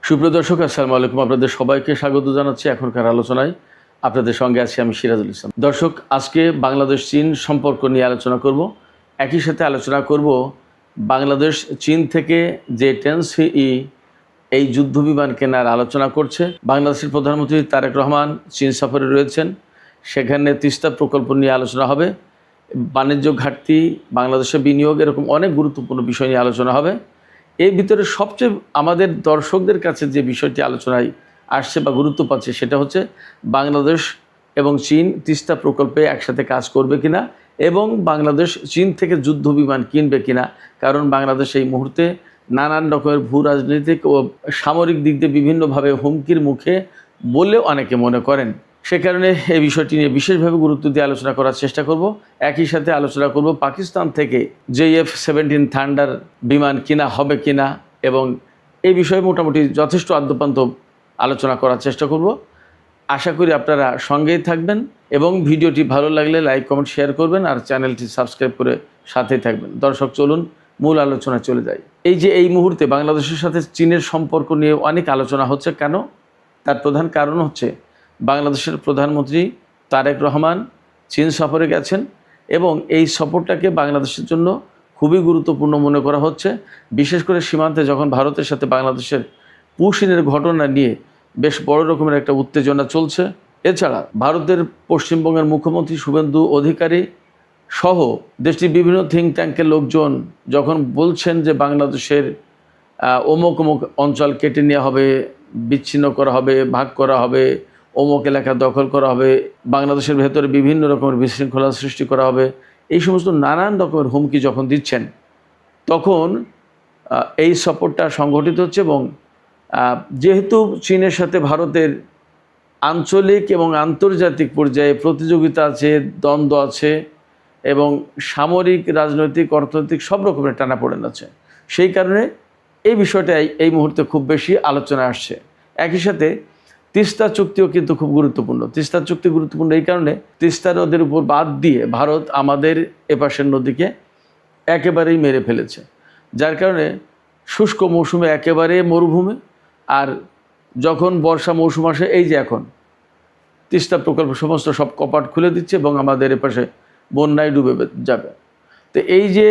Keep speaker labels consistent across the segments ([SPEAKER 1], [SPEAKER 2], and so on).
[SPEAKER 1] সুপ্রিয় দর্শক, আসসালামু আলাইকুম। আপনাদের সবাইকে স্বাগত জানাচ্ছি এখনকার আলোচনায়। আপনাদের সঙ্গে আছি আমি সিরাজুল ইসলাম। দর্শক, আজকে বাংলাদেশ চীন সম্পর্ক নিয়ে আলোচনা করব। একই সাথে আলোচনা করব বাংলাদেশ চীন থেকে যে 10C এই যুদ্ধ বিমান কেনার আলোচনা করছে। বাংলাদেশের প্রধানমন্ত্রী তারেক রহমান চীন সফরে রয়েছেন, সেখানে তিস্তা প্রকল্প নিয়ে আলোচনা হবে। বাণিজ্য ঘাটতি, বাংলাদেশে বিনিয়োগ, এরকম অনেক গুরুত্বপূর্ণ বিষয় নিয়ে আলোচনা হবে। এর ভিতরে সবচেয়ে আমাদের দর্শকদের কাছে যে বিষয়টি আলোচনায় আসছে বা গুরুত্ব পাচ্ছে সেটা হচ্ছে বাংলাদেশ এবং চীন তিস্তা প্রকল্পে একসাথে কাজ করবে কিনা এবং বাংলাদেশ চীন থেকে যুদ্ধ বিমান কিনবে কিনা। কারণ বাংলাদেশ এই মুহূর্তে নানান রকমের ভূ রাজনৈতিক ও সামরিক দিক দিয়ে বিভিন্নভাবে হুমকির মুখে বলেও অনেকে মনে করেন। সে কারণে এই বিষয়টি নিয়ে বিশেষভাবে গুরুত্ব দিয়ে আলোচনা করার চেষ্টা করব। একই সাথে আলোচনা করব পাকিস্তান থেকে JF-17 থান্ডার বিমান কিনা হবে কিনা এবং এই বিষয়ে মোটামুটি যথেষ্ট আদ্যপান্ত আলোচনা করার চেষ্টা করব। আশা করি আপনারা সঙ্গেই থাকবেন এবং ভিডিওটি ভালো লাগলে লাইক, কমেন্ট, শেয়ার করবেন আর চ্যানেলটি সাবস্ক্রাইব করে সাথেই থাকবেন। দর্শক, চলুন মূল আলোচনা চলে যাই। এই মুহূর্তে বাংলাদেশের সাথে চীনের সম্পর্ক নিয়ে অনেক আলোচনা হচ্ছে। কেন? তার প্রধান কারণ হচ্ছে বাংলাদেশের প্রধানমন্ত্রী তারেক রহমান চীন সফরে গেছেন এবং এই সফরটাকে বাংলাদেশের জন্য খুবই গুরুত্বপূর্ণ মনে করা হচ্ছে। বিশেষ করে সীমান্তে যখন ভারতের সাথে বাংলাদেশের পুশিনের ঘটনা নিয়ে বেশ বড় রকমের একটা উত্তেজনা চলছে। এছাড়া ভারতের পশ্চিমবঙ্গের মুখ্যমন্ত্রী শুভেন্দু অধিকারী সহ দেশটির বিভিন্ন থিঙ্ক ট্যাঙ্কের লোকজন যখন বলছেন যে বাংলাদেশের অমুক অমুক অঞ্চল কেটে নেওয়া হবে, বিচ্ছিন্ন করা হবে, ভাগ করা হবে, অমুক এলাকা দখল করা হবে, বাংলাদেশের ভেতরে বিভিন্ন রকমের বিশৃঙ্খলা সৃষ্টি করা হবে, এই সমস্ত নানান রকমের হুমকি যখন দিচ্ছেন, তখন এই সফরটা সংগঠিত হচ্ছে। এবং যেহেতু চীনের সাথে ভারতের আঞ্চলিক এবং আন্তর্জাতিক পর্যায়ে প্রতিযোগিতা আছে, দ্বন্দ্ব আছে এবং সামরিক, রাজনৈতিক, অর্থনৈতিক সব রকমের টানাপোড়েন আছে, সেই কারণে এই বিষয়টা এই মুহূর্তে খুব বেশি আলোচনায় আসছে। একই সাথে তিস্তা চুক্তিও কিন্তু খুব গুরুত্বপূর্ণ। তিস্তা চুক্তি গুরুত্বপূর্ণ এই কারণে, তিস্তা নদীর উপর বাদ দিয়ে ভারত আমাদের এপাশের নদীকে একেবারেই মেরে ফেলেছে, যার কারণে শুষ্ক মৌসুমে একেবারে মরুভূমি, আর যখন বর্ষা মৌসুম আসে, এই যে এখন তিস্তা প্রকল্প সমস্ত সব কপাট খুলে দিচ্ছে এবং আমাদের এপাশে বন্যায় ডুবে যাবে। তো এই যে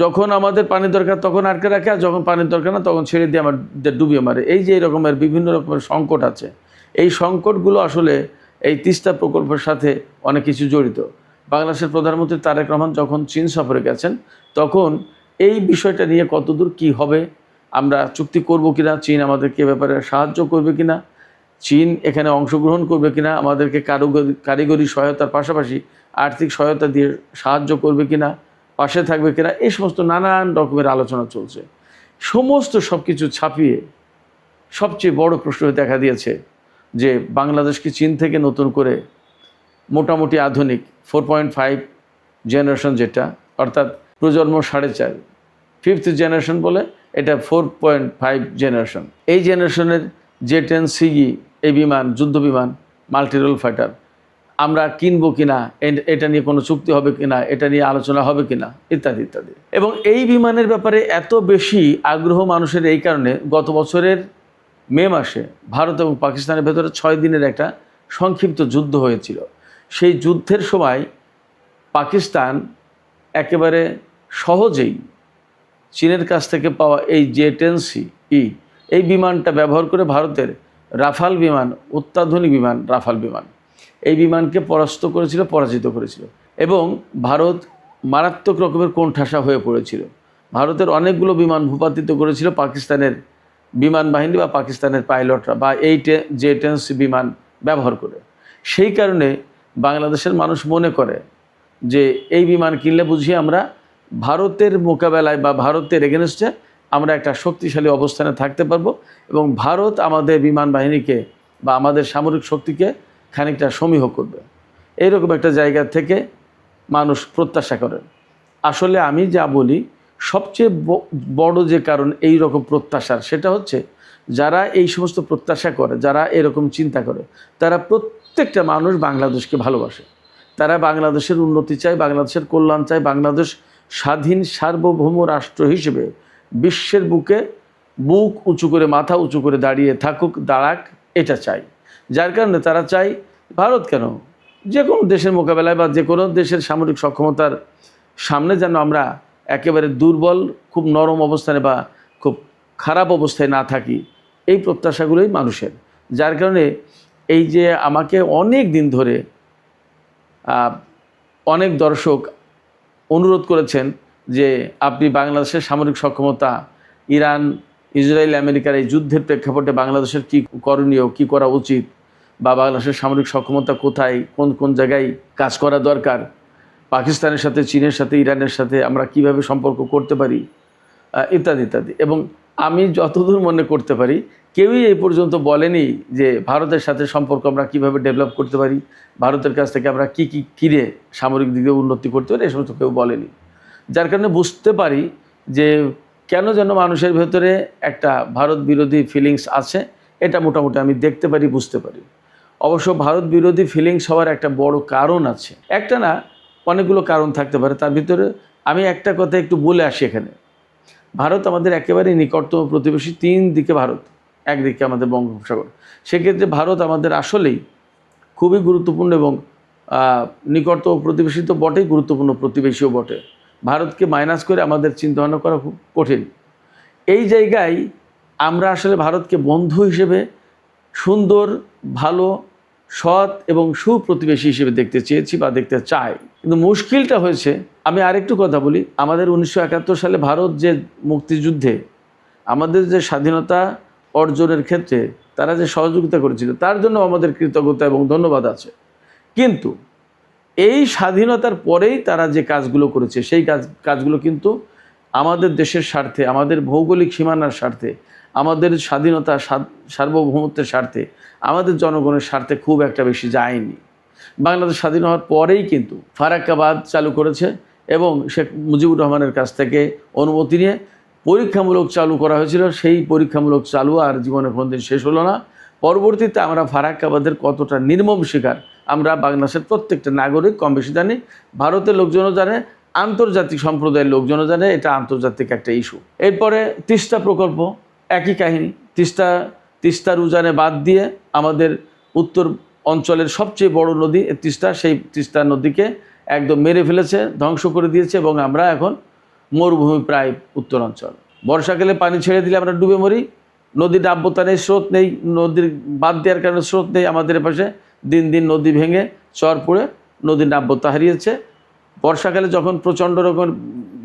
[SPEAKER 1] যখন আমাদের পানি দরকার তখন আটকে রাখে, আর যখন পানির দরকার না তখন ছেড়ে দিয়ে আমাদের ডুবিয়ে মারে। এই যে এরকমের বিভিন্ন রকমের সংকট আছে, এই সংকটগুলো আসলে এই তিস্তা প্রকল্পের সাথে অনেক কিছু জড়িত। বাংলাদেশের প্রধানমন্ত্রী তারেক রহমান যখন চীন সফরে গেছেন, তখন এই বিষয়টা নিয়ে কতদূর কি হবে, আমরা চুক্তি করব কিনা, চীন আমাদেরকে ব্যাপারে সাহায্য করবে কিনা, চীন এখানে অংশগ্রহণ করবে কিনা, আমাদেরকে কারিগরি সহায়তার পাশাপাশি আর্থিক সহায়তা দিয়ে সাহায্য করবে কিনা, পাশে থাকবে কিনা, এই সমস্ত নানান রকমের আলোচনা চলছে। সমস্ত সব কিছু ছাপিয়ে সবচেয়ে বড় প্রশ্ন দেখা দিয়েছে যে বাংলাদেশ কি চীন থেকে নতুন করে মোটামুটি আধুনিক 4.5 জেনারেশন, যেটা অর্থাৎ প্রজন্ম 4.5, 5th জেনারেশন বলে, এটা 4.5 জেনারেশন, এই জেনারেশনের J-10C এই বিমান, যুদ্ধ বিমান, মাল্টিরোল ফাইটার আমরা কিনবো কিনা, এটা নিয়ে কোনো চুক্তি হবে কিনা, এটা নিয়ে আলোচনা হবে কিনা, ইত্যাদি ইত্যাদি। এবং এই বিমানের ব্যাপারে এত বেশি আগ্রহ মানুষের এই কারণে, গত বছরের মে মাসে ভারত এবং পাকিস্তানের ভেতরে 6 দিনের একটা সংক্ষিপ্ত যুদ্ধ হয়েছিল। সেই যুদ্ধের সময় পাকিস্তান একেবারে সহজেই চীনের কাছ থেকে পাওয়া এই J-10C এই বিমানটা ব্যবহার করে ভারতের রাফাল বিমান, অত্যাধুনিক বিমান রাফাল বিমান, এই বিমানকে পরাজিত করেছিল এবং ভারত মারাত্মক রকমের কোণঠাসা হয়ে পড়েছিল। ভারতের অনেকগুলো বিমান ভূপাতিত করেছিল পাকিস্তানের বিমান বাহিনী বা পাকিস্তানের পাইলটরা, বা এই J-10C বিমান ব্যবহার করে। সেই কারণে বাংলাদেশের মানুষ মনে করে যে এই বিমান কিনলে বুঝি আমরা ভারতের মোকাবেলায় বা ভারতের এগেনস্টে আমরা একটা শক্তিশালী অবস্থানে থাকতে পারবো এবং ভারত আমাদের বিমান বাহিনীকে বা আমাদের সামরিক শক্তিকে খানিকটা সমীহ করবে, এইরকম একটা জায়গা থেকে মানুষ প্রত্যাশা করেন। আসলে আমি যা বলি, সবচেয়ে বড় যে কারণ এই রকম প্রত্যাশার, সেটা হচ্ছে যারা এই সমস্ত প্রত্যাশা করে, যারা এরকম চিন্তা করে, তারা প্রত্যেকটা মানুষ বাংলাদেশকে ভালোবাসে। তারা বাংলাদেশের উন্নতি চায়, বাংলাদেশের কল্যাণ চায়, বাংলাদেশ স্বাধীন সার্বভৌম রাষ্ট্র হিসেবে বিশ্বের বুকে বুক উঁচু করে, মাথা উঁচু করে দাঁড়িয়ে থাকুক, দাঁড়াক, এটা চাই। যার কারণে তারা চাই ভারত কেন, যে কোনো দেশের মোকাবেলায় বা যে কোনো দেশের সামরিক সক্ষমতার সামনে যেন আমরা একেবারে দুর্বল, খুব নরম অবস্থানে বা খুব খারাপ অবস্থায় না থাকি, এই প্রত্যাশাগুলোই মানুষের। যার কারণে এই যে আমাকে অনেক দিন ধরে অনেক দর্শক অনুরোধ করেছেন যে আপনি বাংলাদেশের সামরিক সক্ষমতা, ইরান, ইসরায়েল, আমেরিকার এই যুদ্ধের প্রেক্ষাপটে বাংলাদেশের কী করণীয়, কী করা উচিত, বা বাংলাদেশের সামরিক সক্ষমতা কোথায়, কোন কোন জায়গায় কাজ করা দরকার, পাকিস্তানের সাথে, চীনের সাথে, ইরানের সাথে আমরা কিভাবে সম্পর্ক করতে পারি, ইত্যাদি ইত্যাদি। এবং আমি যতদূর মনে করতে পারি কেউই এই পর্যন্ত বলেনি যে ভারতের সাথে সম্পর্ক আমরা কিভাবে ডেভেলপ করতে পারি, ভারতের কাছ থেকে আমরা কি কি কিনে সামরিক দিকে উন্নতি করতে পারি, এই সমস্ত কেউ বলেনি। যার কারণে বুঝতে পারি যে কেন যেন মানুষের ভেতরে একটা ভারত বিরোধী ফিলিংস আছে। এটা মোটামুটি আমি দেখতে পারি, বুঝতে পারি। অবশ্য ভারত বিরোধী ফিলিংস হওয়ার একটা বড় কারণ আছে, একটা না অনেকগুলো কারণ থাকতে পারে। তার ভিতরে আমি একটা কথা একটু বলে আসি এখানে। ভারত আমাদের একেবারে নিকটতম প্রতিবেশী, 3 দিকে ভারত, একদিকে আমাদের বঙ্গোপসাগর। সেক্ষেত্রে ভারত আমাদের আসলেই খুবই গুরুত্বপূর্ণ এবং নিকটতম প্রতিবেশী তো বটেই, গুরুত্বপূর্ণ প্রতিবেশীও বটে। ভারতকে মাইনাস করে আমাদের চিন্তাভাবনা করা খুব কঠিন। এই জায়গায় আমরা আসলে ভারতকে বন্ধু হিসেবে, সুন্দর, ভালো, সৎ এবং সুপ্রতিবেশী হিসেবে দেখতে চেয়েছি বা দেখতে চাই। কিন্তু মুশকিলটা হয়েছে, আমি আরেকটু কথা বলি, আমাদের 1971 সালে ভারত যে মুক্তিযুদ্ধে আমাদের যে স্বাধীনতা অর্জনের ক্ষেত্রে তারা যে সহযোগিতা করেছিল, তার জন্য আমাদের কৃতজ্ঞতা এবং ধন্যবাদ আছে। কিন্তু এই স্বাধীনতার পরেই তারা যে কাজগুলো করেছে, সেই কাজগুলো কিন্তু আমাদের দেশের স্বার্থে, আমাদের ভৌগোলিক সীমানার স্বার্থে, আমাদের স্বাধীনতা, সার্বভৌমত্বের স্বার্থে, আমাদের জনগণের স্বার্থে খুব একটা বেশি যায়নি। বাংলাদেশ স্বাধীন হওয়ার পরেই কিন্তু ফারাক্কাবাদ চালু করেছে এবং শেখ মুজিবুর রহমানের কাছ থেকে অনুমতি নিয়ে পরীক্ষামূলক চালু করা হয়েছিল। সেই পরীক্ষামূলক চালু আর জীবনে কোনোদিন শেষ হলো না। পরবর্তীতে আমরা ফারাক্কাবাদের কতটা নির্মম শিকার আমরা বাংলাদেশের প্রত্যেকটা নাগরিক কম বেশি জানি, ভারতের লোকজনও জানে, আন্তর্জাতিক সম্প্রদায়ের লোকজনও জানে। এটা আন্তর্জাতিক একটা ইস্যু। এরপরে তিস্তা প্রকল্প, একই কাহিনী। তিস্তার উজানে বাদ দিয়ে আমাদের উত্তর অঞ্চলের সবচেয়ে বড় নদী তিস্তা, সেই তিস্তা নদীকে একদম মেরে ফেলেছে, ধ্বংস করে দিয়েছে এবং আমরা এখন মরুভূমি প্রায় উত্তরাঞ্চল। বর্ষাকালে পানি ছেড়ে দিলে আমরা ডুবে মরি, নদীর নাব্যতা নেই, স্রোত নেই, নদীর বাদ দেওয়ার কারণে স্রোত নেই আমাদের পাশে। দিন দিন নদী ভেঙে চর পড়ে নদীর নাব্যতা হারিয়েছে। বর্ষাকালে যখন প্রচণ্ড রকম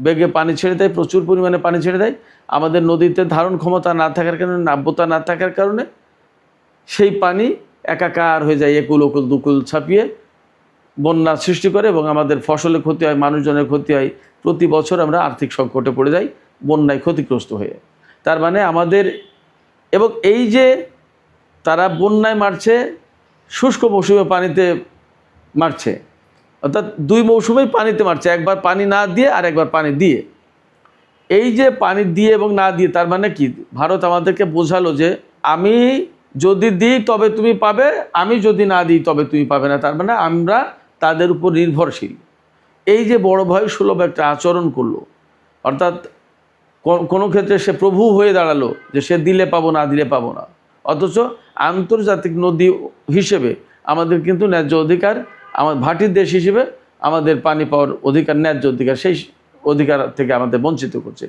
[SPEAKER 1] বেগে পানি ছেড়ে দেয়, প্রচুর পরিমাণে পানি ছেড়ে দেয়, আমাদের নদীতে ধারণ ক্ষমতা না থাকার কারণে, নাব্যতা না থাকার কারণে সেই পানি একাকার হয়ে যায়, একুল ওকুল দুকুল ছাপিয়ে বন্যা সৃষ্টি করে এবং আমাদের ফসলের ক্ষতি হয়, মানুষজনের ক্ষতি হয়। প্রতি বছর আমরা আর্থিক সংকটে পড়ে যাই, বন্যায় ক্ষতিগ্রস্ত হয়ে। তার মানে আমাদের, এবং এই যে তারা বন্যায় মারছে, শুষ্ক মৌসুমে পানিতে মারছে, অর্থাৎ 2 মৌসুমেই পানিতে মারছে, একবার পানি না দিয়ে আর একবার পানি দিয়ে। এই যে পানি দিয়ে এবং না দিয়ে, তার মানে কি, ভারত আমাদেরকে বোঝালো যে আমি যদি দিই তবে তুমি পাবে, আমি যদি না দিই তবে তুমি পাবে না। তার মানে আমরা তাদের উপর নির্ভরশীল। এই যে বড় ভয় সুলভ একটা আচরণ করলো, অর্থাৎ কোনো ক্ষেত্রে সে প্রভু হয়ে দাঁড়ালো যে সে দিলে পাবো, না দিলে পাবো না। অথচ আন্তর্জাতিক নদী হিসেবে আমাদের কিন্তু ন্যায্য অধিকার, আমার ভাটির দেশ হিসেবে আমাদের পানি পাওয়ার অধিকার, ন্যায্য অধিকার, সেই অধিকার থেকে আমাদের বঞ্চিত করছে।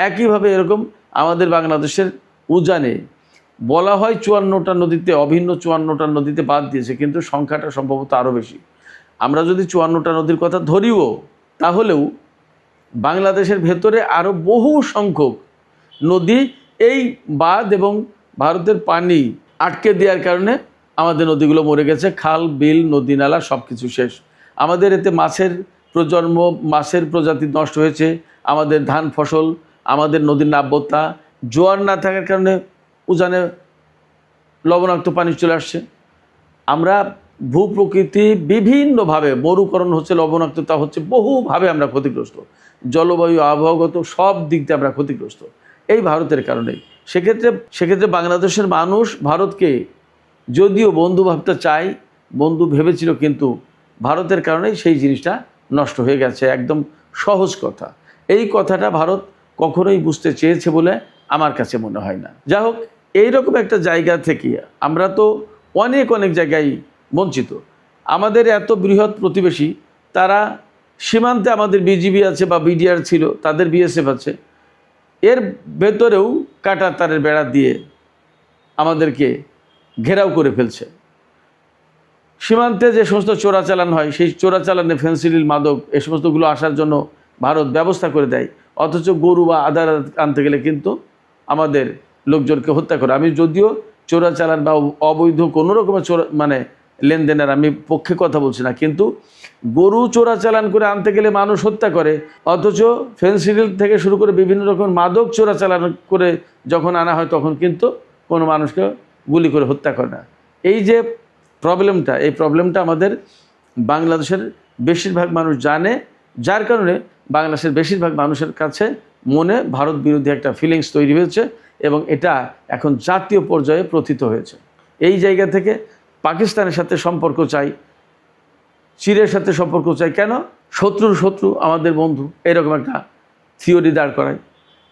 [SPEAKER 1] একইভাবে এরকম আমাদের বাংলাদেশের উজানে বলা হয় 54টা নদীতে, অভিন্ন 54টা নদীতে বাদ দিয়েছে, কিন্তু সংখ্যাটা সম্ভবত আরও বেশি। আমরা যদি 54টা নদীর কথা ধরিও, তাহলেও বাংলাদেশের ভেতরে আরও বহু সংখ্যক নদী এই বাঁধ এবং ভারতের পানি আটকে দেওয়ার কারণে আমাদের নদীগুলো মরে গেছে। খাল, বিল, নদী, নালা সব কিছু শেষ। আমাদের এতে মাছের প্রজন্ম, মাছের প্রজাতি নষ্ট হয়েছে, আমাদের ধান ফসল, আমাদের নদীর নাব্যতা, জোয়ার না থাকার কারণে উজানে লবণাক্ত পানি চলে আসছে। আমরা ভূপ্রকৃতি বিভিন্নভাবে, মরুকরণ হচ্ছে, লবণাক্ততা হচ্ছে, বহুভাবে আমরা ক্ষতিগ্রস্ত। জলবায়ু, আবহাওয়াগত সব দিক দিয়ে আমরা ক্ষতিগ্রস্ত এই ভারতের কারণেই। সেক্ষেত্রে বাংলাদেশের মানুষ ভারতকে যদিও বন্ধু ভাবতে চায়, বন্ধু ভেবেছিল, কিন্তু ভারতের কারণেই সেই জিনিসটা নষ্ট হয়ে গেছে। একদম সহজ কথা। এই কথাটা ভারত কখনোই বুঝতে চেয়েছে বলে আমার কাছে মনে হয় না। যাই হোক, এইরকম একটা জায়গা থেকে আমরা তো অনেক অনেক জায়গায় বঞ্চিত। আমাদের এত বৃহৎ প্রতিবেশী, তারা সীমান্তে আমাদের বিজিবি আছে বা বিডিআর ছিল, তাদের বিএসএফ আছে, এর ভেতরেও কাঁটা তারের বেড়া দিয়ে আমাদেরকে ঘেরাও করে ফেলছে। সীমান্তে যে সমস্ত চোরাচালান হয়, সেই চোরাচালানে ফেন্সিডিল, মাদক এ সমস্তগুলো আসার জন্য ভারত ব্যবস্থা করে দেয়, অথচ গরু বা আদার আনতে গেলে কিন্তু আমাদের লোকজনকে হত্যা করে। আমি যদিও চোরাচালান বা অবৈধ কোনো রকমের লেনদেনের আমি পক্ষে কথা বলছি না, কিন্তু গরু চোরাচালান করে আনতে গেলে মানুষ হত্যা করে, অথচ ফেন্সিডিল থেকে শুরু করে বিভিন্ন রকমের মাদক চোরাচালান করে যখন আনা হয় তখন কিন্তু কোনো মানুষকে গুলি করে হত্যা করে না। এই যে প্রবলেমটা, এই প্রবলেমটা আমাদের বাংলাদেশের বেশিরভাগ মানুষ জানে, যার কারণে বাংলাদেশের বেশিরভাগ মানুষের কাছে মনে ভারত বিরোধী একটা ফিলিংস তৈরি হয়েছে এবং এটা এখন জাতীয় পর্যায়ে প্রথিত হয়েছে। এই জায়গা থেকে পাকিস্তানের সাথে সম্পর্ক চাই, চীনের সাথে সম্পর্ক চাই। কেন? শত্রুর শত্রু আমাদের বন্ধু, এরকম একটা থিওরি দাঁড় করায়।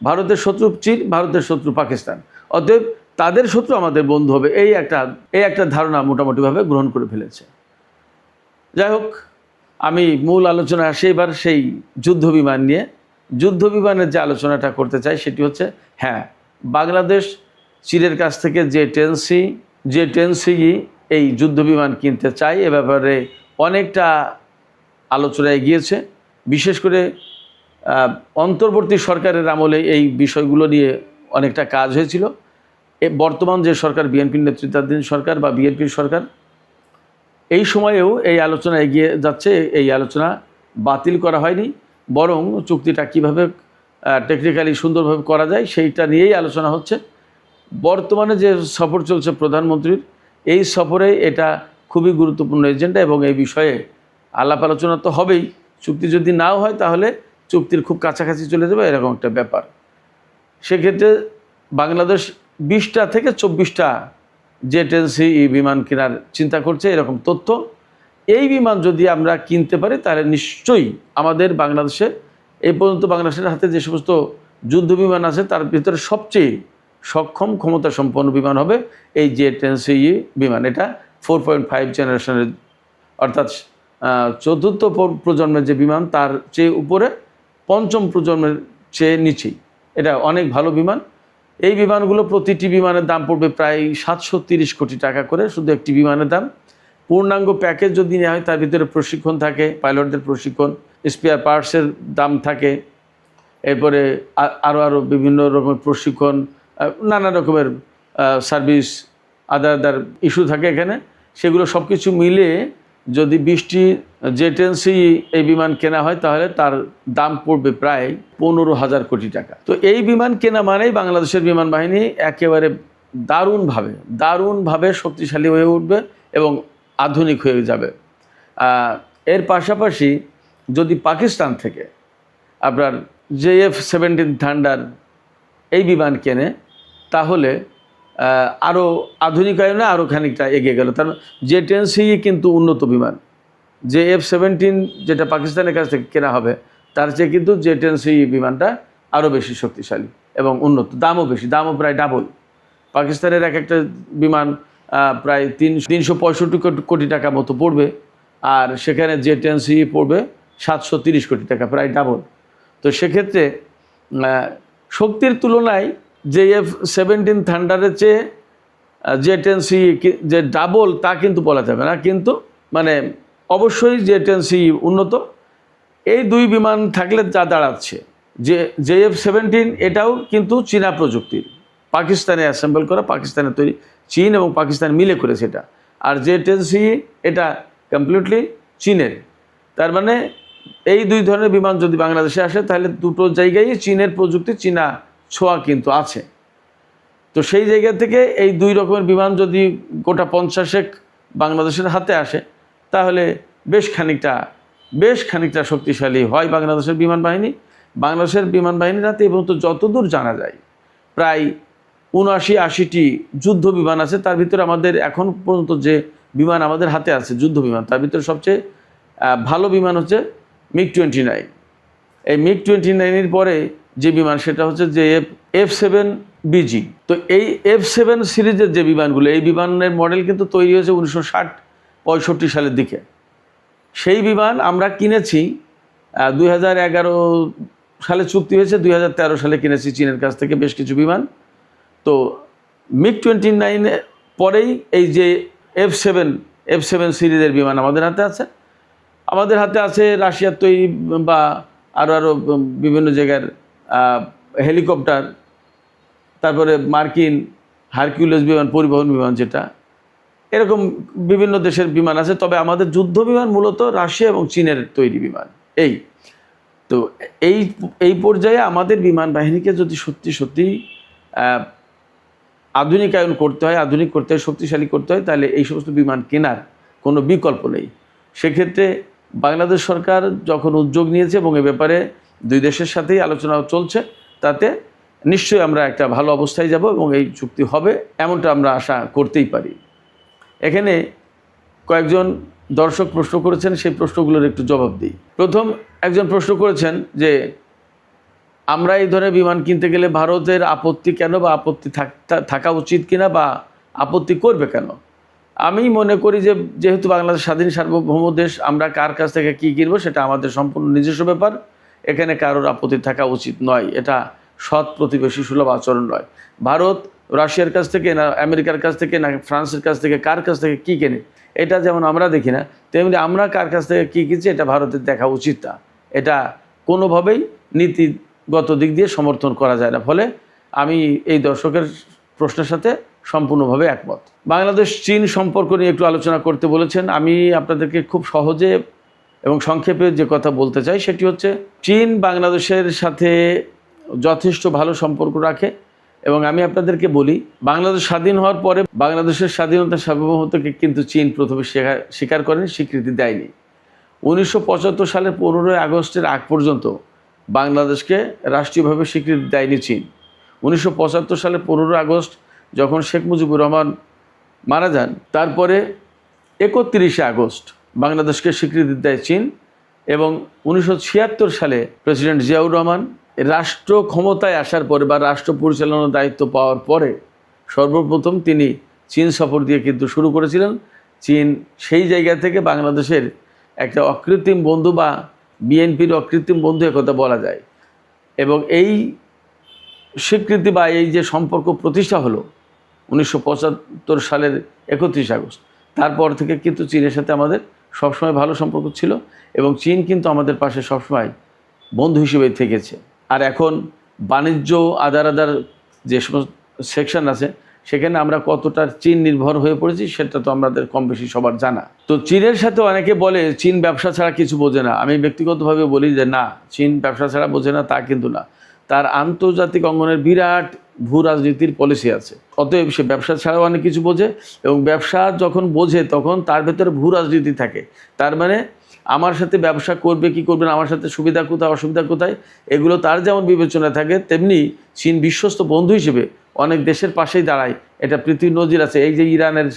[SPEAKER 1] ভারতের শত্রু চীন, ভারতের শত্রু পাকিস্তান, অতএব তাদের শত্রু আমাদের বন্ধু হবে, এই একটা ধারণা মোটামুটিভাবে গ্রহণ করে ফেলেছে। যাই হোক, আমি মূল আলোচনা আসি এবার সেই যুদ্ধ বিমান নিয়ে। যুদ্ধ বিমানের যে আলোচনাটা করতে চাই সেটি হচ্ছে, হ্যাঁ, বাংলাদেশ চীনের কাছ থেকে যে 10C এই যুদ্ধ বিমান কিনতে চায়, এ ব্যাপারে অনেকটা আলোচনা এগিয়েছে। বিশেষ করে অন্তর্বর্তী সরকারের আমলে এই বিষয়গুলো নিয়ে অনেকটা কাজ হয়েছিল। বর্তমান যে সরকার, বিএনপির নেতৃত্বাধীন সরকার বা বিএনপির সরকার, এই সময়েও এই আলোচনা এগিয়ে যাচ্ছে। এই আলোচনা বাতিল করা হয়নি, বরং চুক্তিটা কীভাবে টেকনিক্যালি সুন্দরভাবে করা যায় সেইটা নিয়েই আলোচনা হচ্ছে। বর্তমানে যে সফর চলছে প্রধানমন্ত্রীর, এই সফরে এটা খুবই গুরুত্বপূর্ণ এজেন্ডা এবং এই বিষয়ে আলাপ আলোচনা তো হবেই। চুক্তি যদি নাও হয় তাহলে চুক্তির খুব কাছাকাছি চলে যাবে, এরকম একটা ব্যাপার। সেক্ষেত্রে বাংলাদেশ 20টা থেকে 24টা যে 10C বিমান কেনার চিন্তা করছে, এরকম তথ্য। এই বিমান যদি আমরা কিনতে পারি তাহলে নিশ্চয়ই আমাদের বাংলাদেশে এই পর্যন্ত বাংলাদেশের হাতে যে সমস্ত যুদ্ধ বিমান আছে তার ভিতরে সবচেয়ে সক্ষম, ক্ষমতা সম্পন্ন বিমান হবে এই যে 10C বিমান। এটা 4.5 জেনারেশনের, অর্থাৎ চতুর্থ প্রজন্মের যে বিমান তার চেয়ে উপরে, পঞ্চম প্রজন্মের চেয়ে নিচেই। এটা অনেক ভালো বিমান। এই বিমানগুলো প্রতিটি বিমানের দাম পড়বে প্রায় 730 কোটি টাকা করে, শুধু একটি বিমানের দাম। পূর্ণাঙ্গ প্যাকেজ যদি নেওয়া হয় তার ভিতরে প্রশিক্ষণ থাকে, পাইলটদের প্রশিক্ষণ, স্পেয়ার পার্টসের দাম থাকে, এরপরে আরও বিভিন্ন রকমের প্রশিক্ষণ, নানা রকমের সার্ভিস, আদার ইস্যু থাকে এখানে। সেগুলো সব কিছু মিলিয়ে যদি 20টি যে 10C এই বিমান কেনা হয় তাহলে তার দাম পড়বে প্রায় 15,000 কোটি টাকা। তো এই বিমান কেনা মানেই বাংলাদেশের বিমান বাহিনী একেবারে দারুণভাবে শক্তিশালী হয়ে উঠবে এবং আধুনিক হয়ে যাবে। এর পাশাপাশি যদি পাকিস্তান থেকে আপনার JF-17 থান্ডার এই বিমান কেনে তাহলে আরও আধুনিকায়নে আরও খানিকটা এগিয়ে গেল। তার যে 10C কিন্তু উন্নত বিমান, JF-17 যেটা পাকিস্তানের কাছ থেকে কেনা হবে তার চেয়ে কিন্তু যে 10C বিমানটা আরও বেশি শক্তিশালী এবং উন্নত, দামও বেশি, দামও প্রায় ডাবল। পাকিস্তানের একটা বিমান প্রায় 365 কোটি টাকা মতো পড়বে, আর সেখানে যে 10C পড়বে 730 কোটি টাকা, প্রায় ডাবল। তো সেক্ষেত্রে শক্তির তুলনায় JF-17 থান্ডারের চেয়ে যে 10C যে ডাবল তা কিন্তু বলা যাবে না, কিন্তু অবশ্যই যে 10C উন্নত। এই দুই বিমান থাকলে যা দাঁড়াচ্ছে, যে JF-17 এটাও কিন্তু চীনা প্রযুক্তির, পাকিস্তানে অ্যাসেম্বল করা, পাকিস্তানে তৈরি, চীন এবং পাকিস্তান মিলে করেছে এটা। আর যে 10C এটা কমপ্লিটলি চীনের। তার মানে এই দুই ধরনের বিমান যদি বাংলাদেশে আসে তাহলে দুটো জায়গায় চীনের প্রযুক্তি, চীনা ছোঁয়া কিন্তু আছে। তো সেই জায়গা থেকে এই দুই রকমের বিমান যদি গোটা 50 বাংলাদেশের হাতে আসে তাহলে বেশ খানিকটা শক্তিশালী হয় বাংলাদেশের বিমান বাহিনী। বাংলাদেশের বিমান বাহিনীর হাতে এবং তো যতদূর জানা যায় প্রায় 79-80টি যুদ্ধ বিমান আছে। তার ভিতরে আমাদের এখন পর্যন্ত যে বিমান আমাদের হাতে আছে যুদ্ধ বিমান, তার ভিতরে সবচেয়ে ভালো বিমান হচ্ছে MiG-29। এই MiG-29 পরে যে বিমান সেটা হচ্ছে যে F-7 বিজি। তো এই F7 সিরিজের যে বিমানগুলো, এই বিমানের মডেল কিন্তু তৈরি হয়েছে 1960-65 সালের দিকে। সেই বিমান আমরা কিনেছি 2011 সালে চুক্তি হয়েছে, 2013 সালে কিনেছি চীনের কাছ থেকে বেশ কিছু বিমান। তো MiG-29 পরেই এই যে F7 সিরিজের বিমান আমাদের হাতে আছে। আমাদের হাতে আছে রাশিয়ার তৈরি বা আরও বিভিন্ন জায়গার হেলিকপ্টার, তারপরে মার্কিন হারকিউলিস বিমান, পরিবহন বিমান যেটা, এরকম বিভিন্ন দেশের বিমান আছে। তবে আমাদের যুদ্ধ বিমান মূলত রাশিয়া এবং চীনের তৈরি বিমান। তো এই পর্যায়ে আমাদের বিমান বাহিনীকে যদি সত্যি আধুনিকায়ন করতে হয়, আধুনিক করতে হয়, শক্তিশালী করতে হয়, তাহলে এই সমস্ত বিমান কেনার কোনো বিকল্প নেই। সেক্ষেত্রে বাংলাদেশ সরকার যখন উদ্যোগ নিয়েছে এবং এ ব্যাপারে দুই দেশের সাথেই আলোচনা চলছে, তাতে নিশ্চয়ই আমরা একটা ভালো অবস্থায় যাব এবং এই চুক্তি হবে, এমনটা আমরা আশা করতেই পারি। এখানে কয়েকজন দর্শক প্রশ্ন করেছেন, সেই প্রশ্নগুলোর একটু জবাব দিই। প্রথম একজন প্রশ্ন করেছেন যে আমরা এই ধরনের বিমান কিনতে গেলে ভারতের আপত্তি কেন, বা আপত্তি থাকা উচিত কিনা, বা আপত্তি করবে কেন। আমি মনে করি যে যেহেতু বাংলাদেশ স্বাধীন সার্বভৌম দেশ, আমরা কার কাছ থেকে কী কিনবো সেটা আমাদের সম্পূর্ণ নিজস্ব ব্যাপার। এখানে কারোর আপত্তি থাকা উচিত নয়, এটা সৎ প্রতিবেশী সুলভ আচরণ নয়। ভারত রাশিয়ার কাছ থেকে না আমেরিকার কাছ থেকে না ফ্রান্সের কাছ থেকে কার কাছ থেকে কী কেনে, এটা যেমন আমরা দেখি না, তেমনি আমরা কার কাছ থেকে কী কিনছি এটা ভারতের দেখা উচিত না। এটা কোনোভাবেই নীতিগত দিক দিয়ে সমর্থন করা যায় না। ফলে আমি এই দর্শকের প্রশ্নের সাথে সম্পূর্ণভাবে একমত। বাংলাদেশ চীন সম্পর্ক নিয়ে একটু আলোচনা করতে বলেছেন। আমি আপনাদেরকে খুব সহজে এবং সংক্ষেপে যে কথা বলতে চাই সেটি হচ্ছে, চীন বাংলাদেশের সাথে যথেষ্ট ভালো সম্পর্ক রাখে। এবং আমি আপনাদেরকে বলি, বাংলাদেশ স্বাধীন হওয়ার পরে বাংলাদেশের স্বাধীনতার সার্বভৌমত্বকে কিন্তু চীন প্রথমে স্বীকার করেনি, স্বীকৃতি দেয়নি। 1975 সালের 15ই আগস্টের আগ পর্যন্ত বাংলাদেশকে রাষ্ট্রীয়ভাবে স্বীকৃতি দেয়নি চীন। 1975 সালের 15 আগস্ট যখন শেখ মুজিবুর রহমান মারা যান, তারপরে 31শে আগস্ট বাংলাদেশকে স্বীকৃতি দেয় চীন। এবং 1976 সালে প্রেসিডেন্ট জিয়াউর রহমান রাষ্ট্র ক্ষমতায় আসার পরে বা রাষ্ট্র পরিচালনার দায়িত্ব পাওয়ার পরে সর্বপ্রথম তিনি চীন সফর দিয়ে কিন্তু শুরু করেছিলেন। চীন সেই জায়গা থেকে বাংলাদেশের একটা অকৃত্রিম বন্ধু বা বিএনপির অকৃত্রিম বন্ধু একথা বলা যায়। এবং এই স্বীকৃতি বা এই যে সম্পর্ক প্রতিষ্ঠা হলো 1975 সালের 31 আগস্ট, তারপর থেকে কিন্তু চীনের সাথে আমাদের সবসময় ভালো সম্পর্ক ছিল এবং চীন কিন্তু আমাদের পাশে সবসময় বন্ধু হিসেবেই থেকেছে। আর এখন বাণিজ্য আদার যে সমস্ত সেকশন আছে সেখানে আমরা কতটা চীন নির্ভর হয়ে পড়েছি সেটা তো আমাদের কম বেশি সবার জানা। তো চীনের সাথে অনেকে বলে চীন ব্যবসা ছাড়া কিছু বোঝে না। আমি ব্যক্তিগতভাবে বলি যে না, চীন ব্যবসা ছাড়া বোঝে না তা কিন্তু না, তার আন্তর্জাতিক অঙ্গনের বিরাট ভূ রাজনীতির পলিসি আছে। অতএব সে ব্যবসা ছাড়াও অনেক কিছু বোঝে এবং ব্যবসা যখন বোঝে তখন তার ভেতরে ভূ রাজনীতি থাকে। তার মানে আমার সাথে ব্যবসা করবে কি করবে না, আমার সাথে সুবিধা কোথায় অসুবিধা কোথায়, এগুলো তার যেমন বিবেচনা থাকে, তেমনি চীন বিশ্বস্ত বন্ধু হিসেবে অনেক দেশের পাশেই দাঁড়ায়। এটা পৃথিবীর নজির আছে। এই যে ইরানের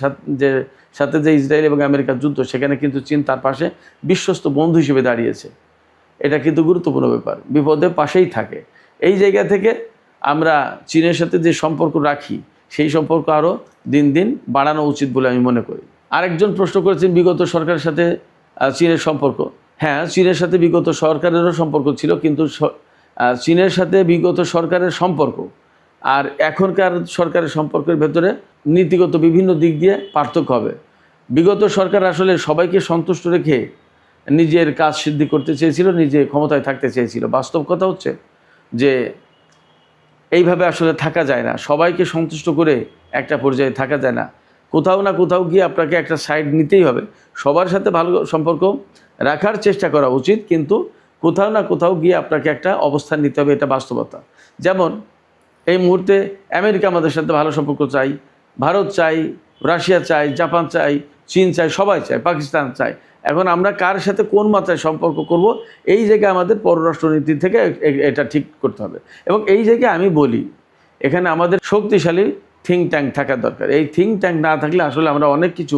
[SPEAKER 1] সাথে যে ইসরায়েল এবং আমেরিকার যুদ্ধ, সেখানে কিন্তু চীন তার পাশে বিশ্বস্ত বন্ধু হিসেবে দাঁড়িয়েছে। এটা কিন্তু গুরুত্বপূর্ণ ব্যাপার, বিপদে পাশেই থাকে। এই জায়গা থেকে আমরা চীনের সাথে যে সম্পর্ক রাখি সেই সম্পর্ক আরও দিন দিন বাড়ানো উচিত বলে আমি মনে করি। আরেকজন প্রশ্ন করেছেন বিগত সরকারের সাথে চীনের সম্পর্ক। হ্যাঁ, চীনের সাথে বিগত সরকারেরও সম্পর্ক ছিল, কিন্তু চীনের সাথে বিগত সরকারের সম্পর্ক আর এখনকার সরকারের সম্পর্কের ভেতরে নীতিগত বিভিন্ন দিক দিয়ে পার্থক্য হবে। বিগত সরকার আসলে সবাইকে সন্তুষ্ট রেখে নিজের কাজ সিদ্ধি করতে চেয়েছিল, নিজে ক্ষমতায় থাকতে চেয়েছিল। বাস্তব কথা হচ্ছে যে এইভাবে আসলে থাকা যায় না, সবাইকে সন্তুষ্ট করে একটা পর্যায়ে থাকা যায় না। কোথাও না কোথাও গিয়ে আপনাকে একটা সাইড নিতেই হবে। সবার সাথে ভালো সম্পর্ক রাখার চেষ্টা করা উচিত, কিন্তু কোথাও না কোথাও গিয়ে আপনাকে একটা অবস্থান নিতে হবে, এটা বাস্তবতা। যেমন এই মুহূর্তে আমেরিকা আমাদের সাথে ভালো সম্পর্ক চাই, ভারত চাই, রাশিয়া চাই, জাপান চাই, চীন চাই, সবাই চায়, পাকিস্তান চায়। এখন আমরা কার সাথে কোন মাত্রায় সম্পর্ক করব, এই জায়গায় আমাদের পররাষ্ট্রনীতি থেকে এটা ঠিক করতে হবে। এবং এই জায়গায় আমি বলি, এখানে আমাদের শক্তিশালী থিঙ্ক ট্যাঙ্ক থাকার দরকার। এই থিঙ্ক ট্যাঙ্ক না থাকলে আসলে আমরা অনেক কিছু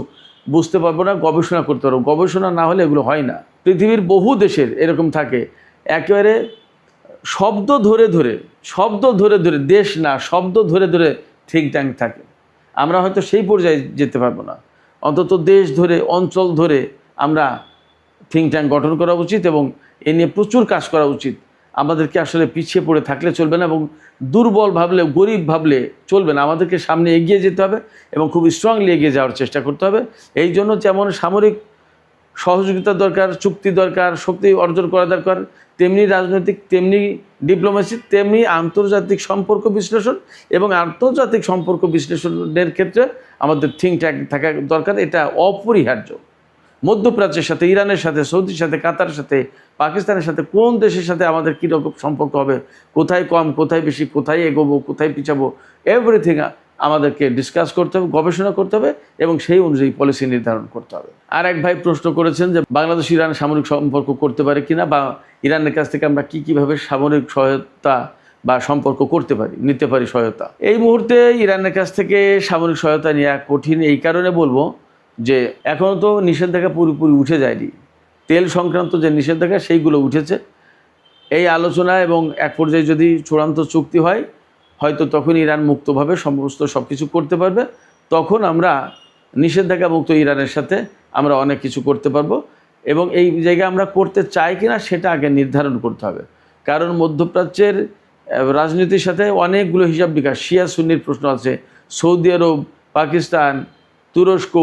[SPEAKER 1] বুঝতে পারবো না, গবেষণা করতে পারবো। গবেষণা না হলে এগুলো হয় না। পৃথিবীর বহু দেশের এরকম থাকে, একেবারে শব্দ ধরে ধরে দেশ না, শব্দ ধরে ধরে থিঙ্ক ট্যাঙ্ক থাকে। আমরা হয়তো সেই পর্যায়ে যেতে পারবো না, অন্তত দেশ ধরে, অঞ্চল ধরে আমরা থিঙ্ক ট্যাঙ্ক গঠন করা উচিত এবং এ নিয়ে প্রচুর কাজ করা উচিত। আমাদেরকে আসলে পিছিয়ে পড়ে থাকলে চলবে না এবং দুর্বল ভাবলে, গরিব ভাবলে চলবে না। আমাদেরকে সামনে এগিয়ে যেতে হবে এবং খুব স্ট্রংলি এগিয়ে যাওয়ার চেষ্টা করতে হবে। এই জন্য যেমন সামরিক সহযোগিতা দরকার, চুক্তি দরকার, শক্তি অর্জন করা দরকার, তেমনি রাজনৈতিক, তেমনি ডিপ্লোমেসি, তেমনি আন্তর্জাতিক সম্পর্ক বিশ্লেষণ এবং আন্তর্জাতিক সম্পর্ক বিশ্লেষণের ক্ষেত্রে আমাদের থিঙ্ক ট্যাঙ্ক থাকা দরকার। এটা অপরিহার্য। মধ্যপ্রাচ্যের সাথে, ইরানের সাথে, সৌদির সাথে, কাতারের সাথে, পাকিস্তানের সাথে, কোন দেশের সাথে আমাদের কীরকম সম্পর্ক হবে, কোথায় কম, কোথায় বেশি, কোথায় এগোবো, কোথায় পিছাবো, এভরিথিং আমাদেরকে ডিসকাস করতে হবে, গবেষণা করতে হবে এবং সেই অনুযায়ী পলিসি নির্ধারণ করতে হবে। আর এক ভাই প্রশ্ন করেছেন যে বাংলাদেশ ইরান সামরিক সম্পর্ক করতে পারে কিনা, বা ইরানের কাছ থেকে আমরা কীভাবে সামরিক সহায়তা বা সম্পর্ক করতে পারি, নিতে পারি সহায়তা। এই মুহূর্তে ইরানের কাছ থেকে সামরিক সহায়তা নেওয়া কঠিন। এই কারণে বলবো যে এখনও তো নিষেধাজ্ঞা পুরোপুরি উঠে যায়নি। তেল সংক্রান্ত যে নিষেধাজ্ঞা সেইগুলো উঠেছে। এই আলোচনা এবং এক পর্যায়ে যদি চূড়ান্ত চুক্তি হয়, হয়তো তখন ইরান মুক্তভাবে সমস্ত সব কিছু করতে পারবে। তখন আমরা নিষেধাজ্ঞা মুক্ত ইরানের সাথে আমরা অনেক কিছু করতে পারবো এবং এই জায়গায় আমরা করতে চাই কিনা সেটা আগে নির্ধারণ করতে হবে। কারণ মধ্যপ্রাচ্যের রাজনীতির সাথে অনেকগুলো হিসাব বিকাশ, শিয়া সুন্নির প্রশ্ন আছে। সৌদি আরব, পাকিস্তান, তুরস্ক,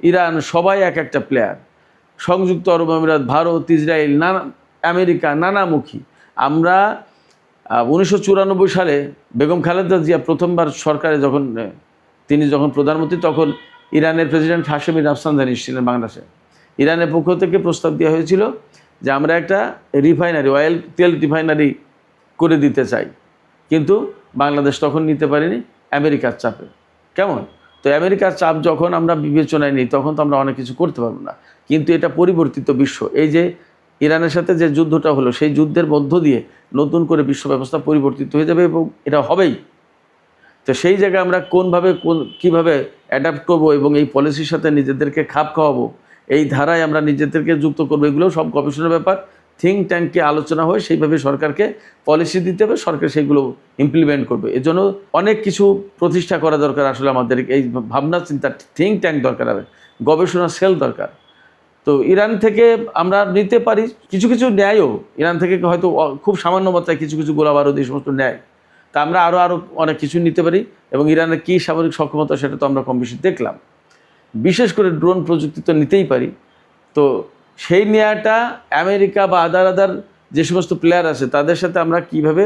[SPEAKER 1] ইরান সবাই এক একটা প্লেয়ার। সংযুক্ত আরব আমিরাত, ভারত, ইসরায়েল, আমেরিকা, নানামুখী। আমরা 1994 সালে বেগম খালেদা জিয়া প্রথমবার সরকারে তিনি যখন প্রধানমন্ত্রী, তখন ইরানের প্রেসিডেন্ট হাশেমি রাফসানজানি ছিলেন বাংলাদেশে। ইরানের পক্ষ থেকে প্রস্তাব দেওয়া হয়েছিল যে আমরা একটা রিফাইনারি, তেল রিফাইনারি করে দিতে চাই, কিন্তু বাংলাদেশ তখন নিতে পারেনি আমেরিকার চাপে। কেমন? তো আমেরিকার চাপ যখন আমরা বিবেচনায় নিই, তখন তো আমরা অনেক কিছু করতে পারবো না। কিন্তু এটা পরিবর্তিত বিশ্ব। এই যে ইরানের সাথে যে যুদ্ধটা হলো, সেই যুদ্ধের মধ্য দিয়ে নতুন করে বিশ্ব ব্যবস্থা পরিবর্তিত হয়ে যাবে এবং এটা হবেই। তো সেই জায়গায় আমরা কীভাবে অ্যাডাপ্ট করবো এবং এই পলিসির সাথে নিজেদেরকে খাপ খাওয়াবো, এই ধারায় আমরা নিজেদেরকে যুক্ত করবো, এগুলো সব গবেষণার ব্যাপার। থিঙ্ক ট্যাঙ্কে আলোচনা হয়, সেইভাবে সরকারকে পলিসি দিতে হবে, সরকার সেইগুলো ইমপ্লিমেন্ট করবে। এজন্য অনেক কিছু প্রতিষ্ঠা করা দরকার। আসলে আমাদের এই ভাবনা চিন্তা থিঙ্ক ট্যাঙ্ক দরকার হবে, গবেষণা সেল দরকার। তো ইরান থেকে আমরা নিতে পারি কিছু কিছু ন্যায়ও, ইরান থেকে হয়তো খুব সামান্য মাত্রায় কিছু কিছু গোলা বারুদ এই সমস্ত ন্যায়। তা আমরা আরও অনেক কিছু নিতে পারি এবং ইরানের কী সামরিক সক্ষমতা সেটা তো আমরা কম বেশি দেখলাম। বিশেষ করে ড্রোন প্রযুক্তি তো নিতেই পারি। তো সেই নেয়াটা আমেরিকা বা আদার যে সমস্ত প্লেয়ার আছে তাদের সাথে আমরা কীভাবে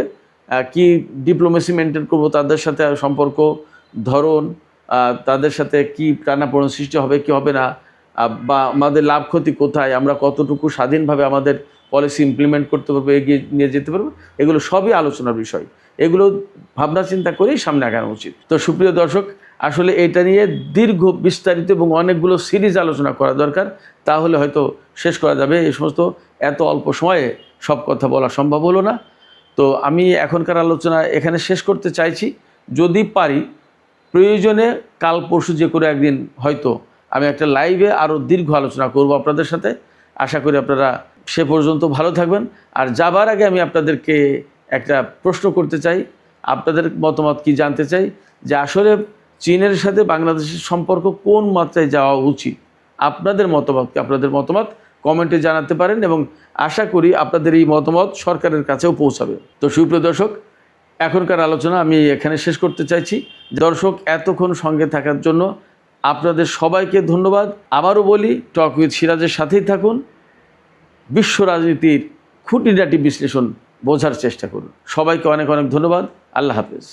[SPEAKER 1] কি ডিপ্লোমেসি মেনটেন করবো, তাদের সাথে সম্পর্ক ধরন, তাদের সাথে কি টানাপোড়েন সৃষ্টি হবে কি হবে না, বা আমাদের লাভ ক্ষতি কোথায়, আমরা কতটুকু স্বাধীনভাবে আমাদের পলিসি ইমপ্লিমেন্ট করতে পারবো, এগিয়ে নিয়ে যেতে পারবো, এগুলো সবই আলোচনার বিষয়। এগুলো ভাবনা চিন্তা করেই সামনে আগানো উচিত। তো সুপ্রিয় দর্শক, আসলে এটা নিয়ে দীর্ঘ বিস্তারিত এবং অনেকগুলো সিরিজ আলোচনা করা দরকার, তাহলে হয়তো শেষ করা যাবে। এই সমস্ত এত অল্প সময়ে সব কথা বলা সম্ভব হলো না। তো আমি এখনকার আলোচনা এখানে শেষ করতে চাইছি। যদি পারি প্রয়োজনে কাল পরশু যে করে একদিন হয়তো আমি একটা লাইভে আরও দীর্ঘ আলোচনা করব আপনাদের সাথে। আশা করি আপনারা সে পর্যন্ত ভালো থাকবেন। আর যাবার আগে আমি আপনাদেরকে একটা প্রশ্ন করতে চাই, আপনাদের মতামত কি জানতে চাই, যে আসলে চীনের সাথে বাংলাদেশের সম্পর্ক কোন মাত্রায় যাওয়া উচিত। আপনাদের মতামত কমেন্টে জানাতে পারেন এবং আশা করি আপনাদের এই মতামত সরকারের কাছেও পৌঁছাবে। তো সুপ্রিয় দর্শক, এখনকার আলোচনা আমি এখানে শেষ করতে চাইছি। দর্শক, এতক্ষণ সঙ্গে থাকার জন্য আপনাদের সবাইকে ধন্যবাদ। আবারও বলি, টক উইথ সিরাজের সাথেই থাকুন। বিশ্ব রাজনীতির খুঁটিনাটি বিশ্লেষণ বোঝার চেষ্টা করুন। সবাইকে অনেক অনেক ধন্যবাদ। আল্লাহ হাফেজ।